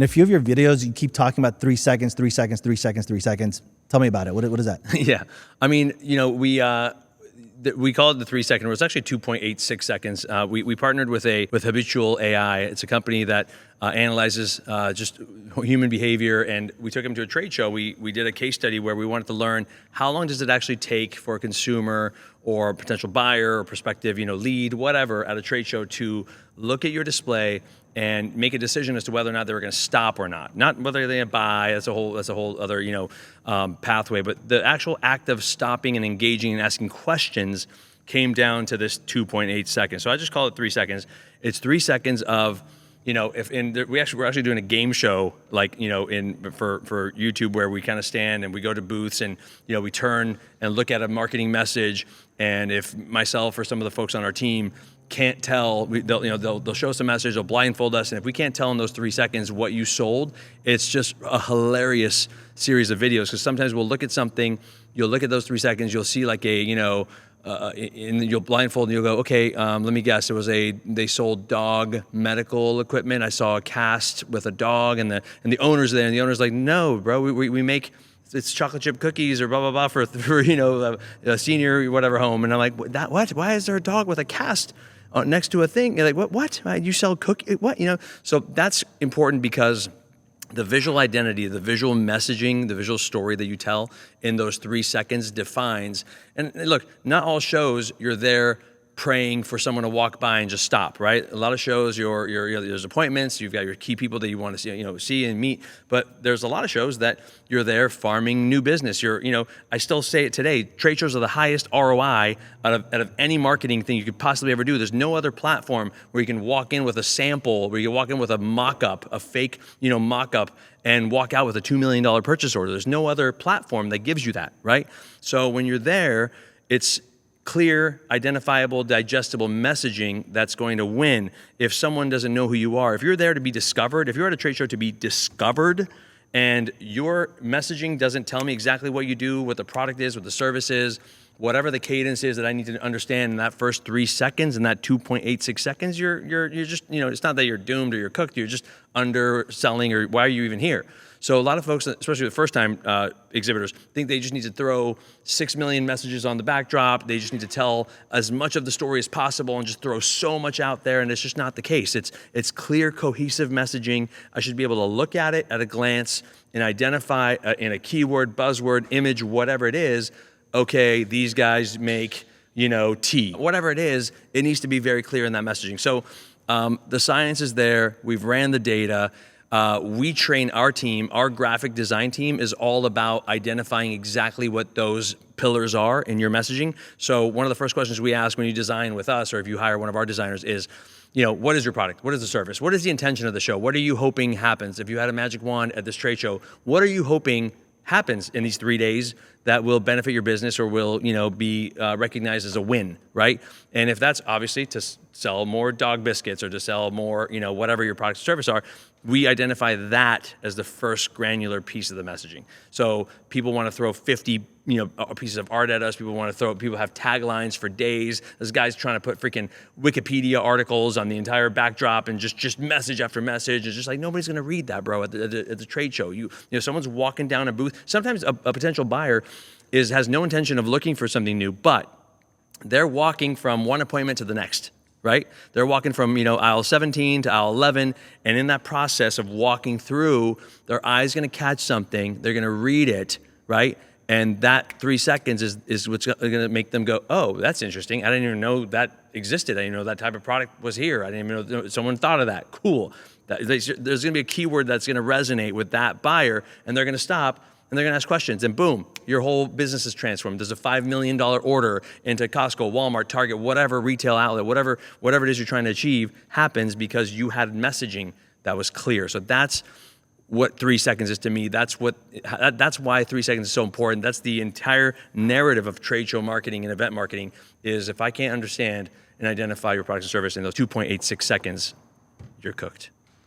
In a few of your videos, you keep talking about 3 seconds, 3 seconds, 3 seconds, 3 seconds. Tell me about it. What is that? Yeah. I mean, you know, we call it the 3 second rule. It's actually 2.86 seconds. We partnered with Habitual AI. It's a company that analyzes just human behavior, and we took them to a trade show. We did a case study where we wanted to learn how long does it actually take for a consumer or a potential buyer or prospective, you know, lead, whatever, at a trade show to look at your display and make a decision as to whether or not they were going to stop or not. Not whether they're going to buy. That's a whole other, you know, pathway. But the actual act of stopping and engaging and asking questions came down to this 2.8 seconds. So I just call it 3 seconds. It's 3 seconds of, you know, we're actually doing a game show, like, you know, for YouTube, where we kind of stand and we go to booths and, you know, we turn and look at a marketing message, and if myself or some of the folks on our team can't tell, they'll show us a message, they'll blindfold us, and if we can't tell in those 3 seconds what you sold, it's just a hilarious series of videos. Because sometimes we'll look at something, you'll look at those 3 seconds, you'll see like a, you know, and you'll blindfold and you'll go, okay, let me guess. They sold dog medical equipment. I saw a cast with a dog, and the owner's there, and the owner's like, no, bro, we make, it's chocolate chip cookies or blah blah blah for you know, a senior whatever home. And I'm like, what? Why is there a dog with a cast next to a thing? You're like, what? You sell cookie? What? You know? So that's important, because the visual identity, the visual messaging, the visual story that you tell in those 3 seconds defines. And look, not all shows you're there praying for someone to walk by and just stop, right? A lot of shows, there's appointments, you've got your key people that you want to see and meet. But there's a lot of shows that you're there farming new business. I still say it today, trade shows are the highest ROI out of any marketing thing you could possibly ever do. There's no other platform where you can walk in with a sample, where you walk in with a mock-up, a fake, mock-up, and walk out with a $2 million purchase order. There's no other platform that gives you that, right? So when you're there, it's clear, identifiable, digestible messaging that's going to win. If someone doesn't know who you are, if you're there to be discovered, if you're at a trade show to be discovered, and your messaging doesn't tell me exactly what you do, what the product is, what the service is, whatever the cadence is that I need to understand in that first 3 seconds, in that 2.86 seconds, you're just, it's not that you're doomed or you're cooked, you're just underselling, or why are you even here? So a lot of folks, especially the first-time exhibitors, think they just need to throw 6 million messages on the backdrop. They just need to tell as much of the story as possible and just throw so much out there, and it's just not the case. It's clear, cohesive messaging. I should be able to look at it at a glance and identify in a keyword, buzzword, image, whatever it is, okay, these guys make, tea. Whatever it is, it needs to be very clear in that messaging. So the science is there. We've ran the data. We train our team. Our graphic design team is all about identifying exactly what those pillars are in your messaging. So one of the first questions we ask when you design with us, or if you hire one of our designers, is, what is your product? What is the service? What is the intention of the show? What are you hoping happens? If you had a magic wand at this trade show, what are you hoping happens in these 3 days that will benefit your business or will, be recognized as a win, right? And if that's obviously to sell more dog biscuits or to sell more, whatever your product or service are, we identify that as the first granular piece of the messaging. So people want to throw 50, pieces of art at us. People have taglines for days. This guy's trying to put freaking Wikipedia articles on the entire backdrop and just message after message. It's just like, nobody's going to read that, bro, at the trade show. Someone's walking down a booth. Sometimes a potential buyer has no intention of looking for something new, but they're walking from one appointment to the next. Right? They're walking from, aisle 17 to aisle 11. And in that process of walking through, their eye's going to catch something. They're going to read it, right? And that 3 seconds is what's going to make them go, oh, that's interesting. I didn't even know that existed. I didn't even know that type of product was here. I didn't even know someone thought of that. Cool. There's going to be a keyword that's going to resonate with that buyer, and they're going to stop. And they're going to ask questions, and boom, your whole business is transformed. There's a $5 million order into Costco, Walmart, Target, whatever retail outlet, whatever it is you're trying to achieve happens because you had messaging that was clear. So that's what 3 seconds is to me. That's why 3 seconds is so important. That's the entire narrative of trade show marketing and event marketing, is if I can't understand and identify your product or service in those 2.86 seconds, you're cooked.